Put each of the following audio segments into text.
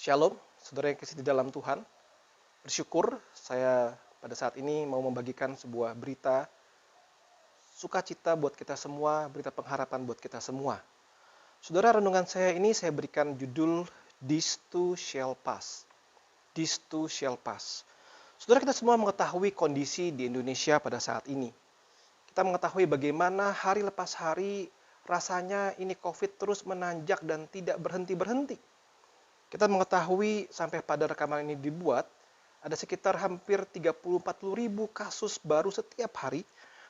Shalom, saudara yang kasih di dalam Tuhan. Bersyukur saya pada saat ini mau membagikan sebuah berita sukacita buat kita semua, berita pengharapan buat kita semua. Saudara, renungan saya ini saya berikan judul This Too Shall Pass. This Too Shall Pass. Saudara, kita semua mengetahui kondisi di Indonesia pada saat ini. Kita mengetahui bagaimana hari lepas hari rasanya ini COVID terus menanjak dan tidak berhenti-berhenti. Kita mengetahui sampai pada rekaman ini dibuat, ada sekitar hampir 30-40 ribu kasus baru setiap hari,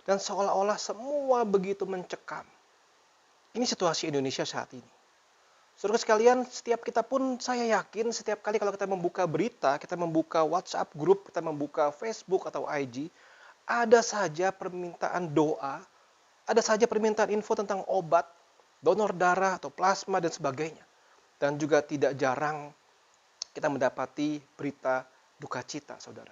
dan seolah-olah semua begitu mencekam. Ini situasi Indonesia saat ini. Saudara sekalian, setiap kita pun saya yakin setiap kali kalau kita membuka berita, kita membuka WhatsApp group, kita membuka Facebook atau IG, ada saja permintaan doa, ada saja permintaan info tentang obat, donor darah atau plasma dan sebagainya. Dan juga tidak jarang kita mendapati berita duka cita, saudara.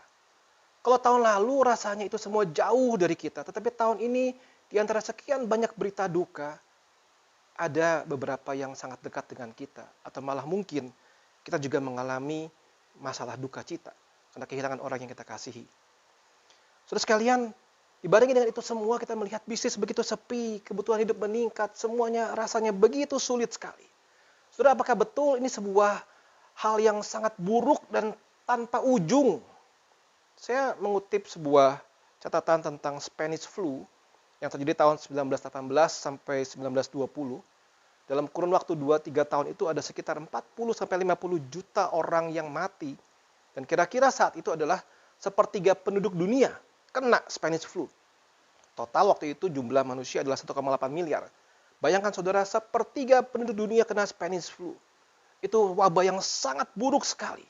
Kalau tahun lalu rasanya itu semua jauh dari kita, tetapi tahun ini di antara sekian banyak berita duka, ada beberapa yang sangat dekat dengan kita. Atau malah mungkin kita juga mengalami masalah duka cita, karena kehilangan orang yang kita kasihi. Saudara sekalian, dibandingin dengan itu semua kita melihat bisnis begitu sepi, kebutuhan hidup meningkat, semuanya rasanya begitu sulit sekali. Saudara, apakah betul ini sebuah hal yang sangat buruk dan tanpa ujung? Saya mengutip sebuah catatan tentang Spanish flu yang terjadi tahun 1918 sampai 1920. Dalam kurun waktu 2-3 tahun itu ada sekitar 40-50 juta orang yang mati. Dan kira-kira saat itu adalah sepertiga penduduk dunia kena Spanish flu. Total waktu itu jumlah manusia adalah 1,8 miliar. Bayangkan saudara, sepertiga penduduk dunia kena Spanish flu. Itu wabah yang sangat buruk sekali.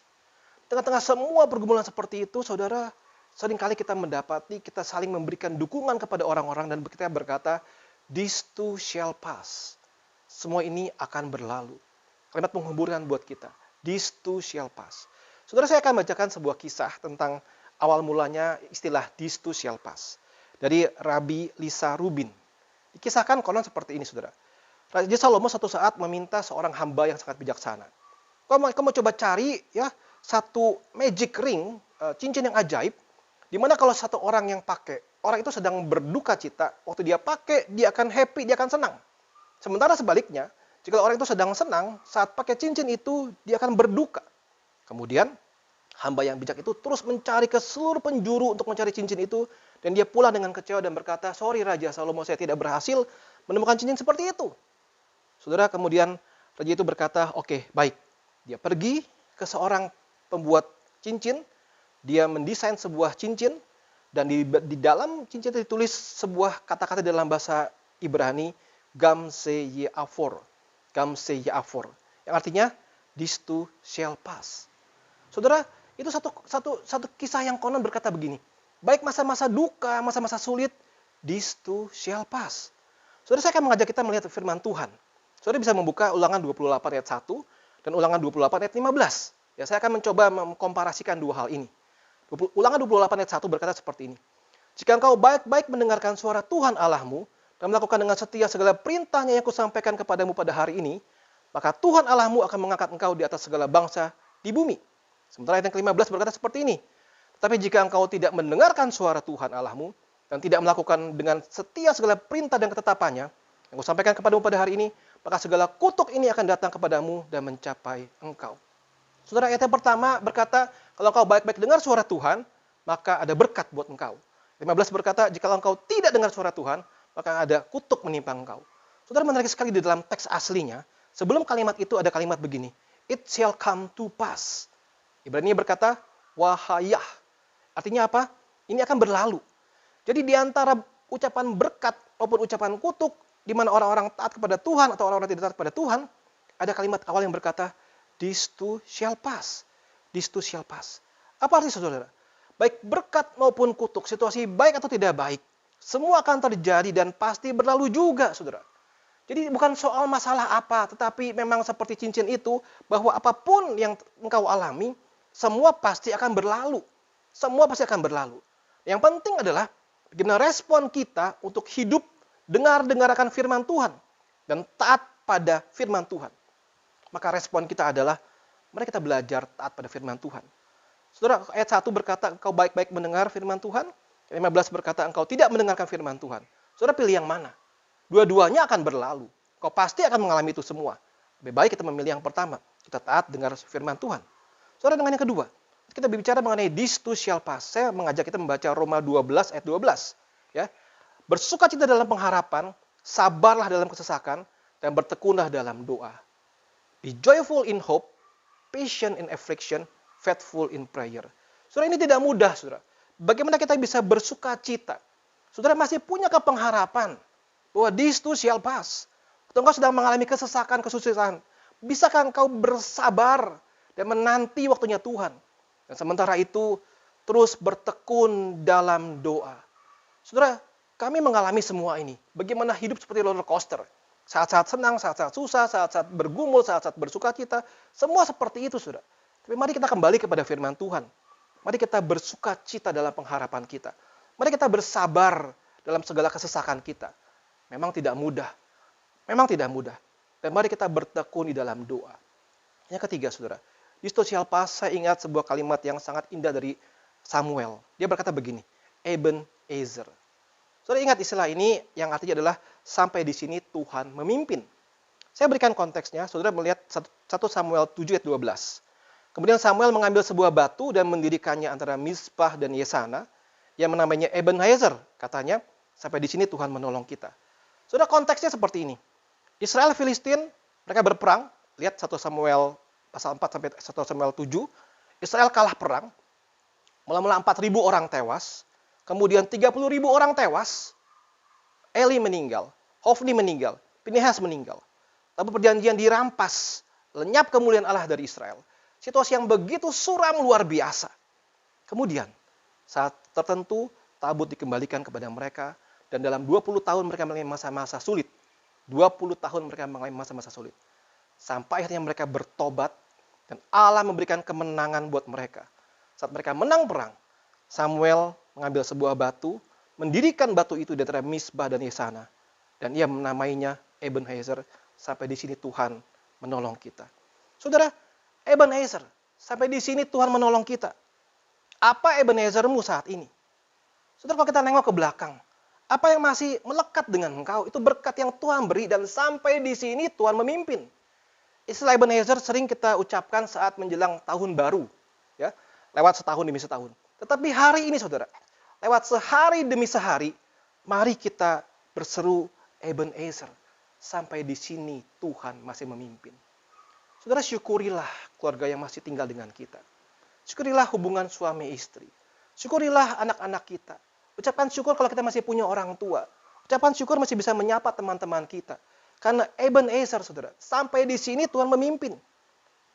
Tengah-tengah semua pergumulan seperti itu, saudara, seringkali kita mendapati, kita saling memberikan dukungan kepada orang-orang dan kita berkata, this too shall pass. Semua ini akan berlalu. Kalimat penghiburan buat kita, this too shall pass. Saudara, saya akan bacakan sebuah kisah tentang awal mulanya istilah this too shall pass. Dari Rabbi Lisa Rubin. Dikisahkan konon seperti ini, saudara. Raja Salomo suatu saat meminta seorang hamba yang sangat bijaksana. Kamu coba cari ya satu magic ring, cincin yang ajaib, di mana kalau satu orang yang pakai, orang itu sedang berduka cita, waktu dia pakai, dia akan happy, dia akan senang. Sementara sebaliknya, jika orang itu sedang senang, saat pakai cincin itu, dia akan berduka. Kemudian, hamba yang bijak itu terus mencari ke seluruh penjuru untuk mencari cincin itu, dan dia pulang dengan kecewa dan berkata, sorry Raja Salomo, saya tidak berhasil menemukan cincin seperti itu. Saudara, kemudian raja itu berkata, oke, baik. Dia pergi ke seorang pembuat cincin, dia mendesain sebuah cincin, dan di dalam cincin itu ditulis sebuah kata-kata dalam bahasa Ibrani, Gam Se Yeafor. Gam Se Yeafor. Yang artinya, this too shall pass. Saudara, itu satu kisah yang konon berkata begini, baik masa-masa duka, masa-masa sulit, this too shall pass. Saudara, saya akan mengajak kita melihat firman Tuhan. Saudara bisa membuka Ulangan 28 ayat 1 dan Ulangan 28 ayat 15. Ya, saya akan mencoba mengkomparasikan dua hal ini. Ulangan 28 ayat 1 berkata seperti ini. Jika engkau baik-baik mendengarkan suara Tuhan Allahmu dan melakukan dengan setia segala perintahnya yang kusampaikan kepadamu pada hari ini, maka Tuhan Allahmu akan mengangkat engkau di atas segala bangsa di bumi. Sementara ayat yang ke-15 berkata seperti ini. Tetapi jika engkau tidak mendengarkan suara Tuhan Allahmu dan tidak melakukan dengan setia segala perintah dan ketetapannya yang kusampaikan kepadamu pada hari ini, maka segala kutuk ini akan datang kepadamu dan mencapai engkau. Saudara, ayat yang pertama berkata, kalau engkau baik-baik dengar suara Tuhan, maka ada berkat buat engkau. 15 berkata, jika engkau tidak dengar suara Tuhan, maka ada kutuk menimpa engkau. Saudara, menarik sekali di dalam teks aslinya, sebelum kalimat itu ada kalimat begini, it shall come to pass. Ibrani berkata, wahayah. Artinya apa? Ini akan berlalu. Jadi di antara ucapan berkat maupun ucapan kutuk, di mana orang-orang taat kepada Tuhan atau orang-orang tidak taat kepada Tuhan, ada kalimat awal yang berkata, this too shall pass. This too shall pass. Apa artinya, saudara? Baik berkat maupun kutuk, situasi baik atau tidak baik, semua akan terjadi dan pasti berlalu juga, saudara. Jadi bukan soal masalah apa, tetapi memang seperti cincin itu, bahwa apapun yang engkau alami, semua pasti akan berlalu. Semua pasti akan berlalu. Yang penting adalah bagaimana respon kita untuk hidup dengar akan firman Tuhan dan taat pada firman Tuhan. Maka respon kita adalah Mari kita belajar taat pada firman Tuhan. Saudara, ayat 1 berkata engkau baik-baik mendengar firman Tuhan. Ayat 15 berkata engkau tidak mendengarkan firman Tuhan. Saudara pilih yang mana? Dua-duanya akan berlalu. Kau pasti akan mengalami itu semua. Lebih baik kita memilih yang pertama. Kita taat dengar firman Tuhan. Saudara, dengan yang kedua, kita berbicara mengenai this too shall pass. Saya mengajak kita membaca Roma 12 ayat 12. Ya. Bersukacita dalam pengharapan, sabarlah dalam kesesakan, dan bertekunlah dalam doa. Be joyful in hope, patient in affliction, faithful in prayer. Saudara, ini tidak mudah, saudara. Bagaimana kita bisa bersuka cita? Saudara masih punya pengharapan bahwa this too shall pass. Atau engkau sedang mengalami kesesakan, kesusahan. Bisakah engkau bersabar dan menanti waktunya Tuhan? Dan sementara itu, terus bertekun dalam doa. Saudara, kami mengalami semua ini. Bagaimana hidup seperti roller coaster. Saat-saat senang, saat-saat susah, saat-saat bergumul, saat-saat bersuka cita. Semua seperti itu, saudara. Tapi mari kita kembali kepada firman Tuhan. Mari kita bersuka cita dalam pengharapan kita. Mari kita bersabar dalam segala kesesakan kita. Memang tidak mudah. Memang tidak mudah. Dan mari kita bertekun di dalam doa. Yang ketiga, saudara. Di sosial pas, saya ingat sebuah kalimat yang sangat indah dari Samuel. Dia berkata begini, Ebenezer. Saudara ingat istilah ini yang artinya adalah sampai di sini Tuhan memimpin. Saya berikan konteksnya, saudara melihat 1 Samuel 7 ayat 12. Kemudian Samuel mengambil sebuah batu dan mendirikannya antara Mizpah dan Yesana yang namanya Ebenezer. Katanya, sampai di sini Tuhan menolong kita. Saudara, konteksnya seperti ini. Israel Filistin, mereka berperang. Lihat 1 Samuel pasal 4 sampai 1 Samuel 7. Israel kalah perang. Mula-mula 4.000 orang tewas. Kemudian 30.000 orang tewas. Eli meninggal. Hofni meninggal. Pinehas meninggal. Tapi perjanjian dirampas. Lenyap kemuliaan Allah dari Israel. Situasi yang begitu suram luar biasa. Kemudian, saat tertentu, tabut dikembalikan kepada mereka. Dan dalam 20 tahun mereka mengalami masa-masa sulit. 20 tahun mereka mengalami masa-masa sulit. Sampai akhirnya mereka bertobat. Dan Allah memberikan kemenangan buat mereka. Saat mereka menang perang, Samuel mengambil sebuah batu, mendirikan batu itu di antara Mizpah dan Yesana. Dan ia menamainya Ebenezer. Sampai di sini Tuhan menolong kita. Saudara, Ebenezer, sampai di sini Tuhan menolong kita. Apa Ebenezermu saat ini? Saudara, kalau kita nengok ke belakang, apa yang masih melekat dengan engkau? Itu berkat yang Tuhan beri dan sampai di sini Tuhan memimpin. Istilah Ebenezer sering kita ucapkan saat menjelang tahun baru. Ya, lewat setahun demi setahun. Tetapi hari ini, saudara, lewat sehari demi sehari, mari kita berseru Ebenezer. Sampai di sini Tuhan masih memimpin. Saudara, syukurilah keluarga yang masih tinggal dengan kita. Syukurilah hubungan suami istri. Syukurilah anak-anak kita. Ucapkan syukur kalau kita masih punya orang tua. Ucapan syukur masih bisa menyapa teman-teman kita. Karena Ebenezer, saudara, sampai di sini Tuhan memimpin.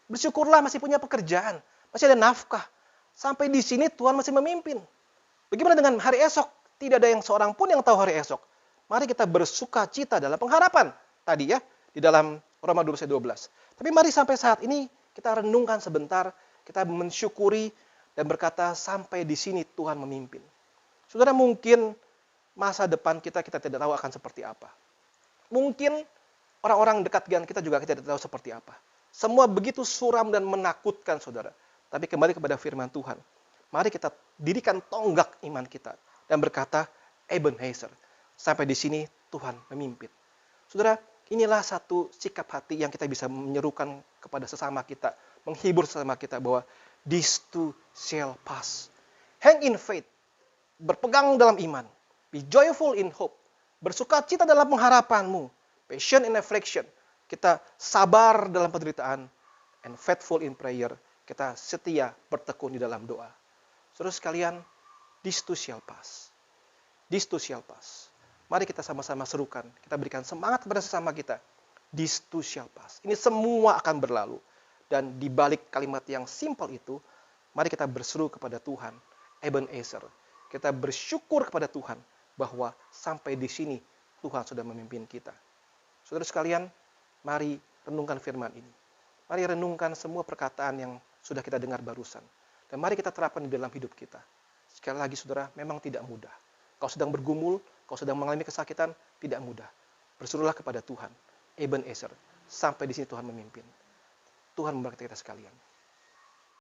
Bersyukurlah masih punya pekerjaan. Masih ada nafkah. Sampai di sini Tuhan masih memimpin. Bagaimana dengan hari esok? Tidak ada yang seorang pun yang tahu hari esok. Mari kita bersuka cita dalam pengharapan. Tadi ya, di dalam Roma 12 ayat 12. Tapi mari sampai saat ini kita renungkan sebentar, kita mensyukuri dan berkata sampai di sini Tuhan memimpin. Saudara, mungkin masa depan kita tidak tahu akan seperti apa. Mungkin orang-orang dekat dengan kita juga kita tidak tahu seperti apa. Semua begitu suram dan menakutkan, saudara. Tapi kembali kepada firman Tuhan. Mari kita dirikan tonggak iman kita dan berkata Ebenezer. Sampai di sini Tuhan memimpin. Saudara, inilah satu sikap hati yang kita bisa menyerukan kepada sesama kita, menghibur sesama kita bahwa this too shall pass. Hang in faith, berpegang dalam iman, be joyful in hope, bersukacita dalam pengharapanmu, patient in affliction, kita sabar dalam penderitaan, and faithful in prayer, kita setia bertekun di dalam doa. Saudara sekalian, this too shall pass. This too shall pass. Mari kita sama-sama serukan. Kita berikan semangat kepada sesama kita. This too shall pass. Ini semua akan berlalu. Dan di balik kalimat yang simpel itu, mari kita berseru kepada Tuhan. Ebenezer. Kita bersyukur kepada Tuhan bahwa sampai di sini Tuhan sudah memimpin kita. Saudara sekalian, mari renungkan firman ini. Mari renungkan semua perkataan yang sudah kita dengar barusan. Dan mari kita terapkan di dalam hidup kita. Sekali lagi saudara, memang tidak mudah. Kau sedang bergumul, kau sedang mengalami kesakitan, tidak mudah. Berserulah kepada Tuhan. Ebenezer, sampai di sini Tuhan memimpin. Tuhan memberkati kita sekalian.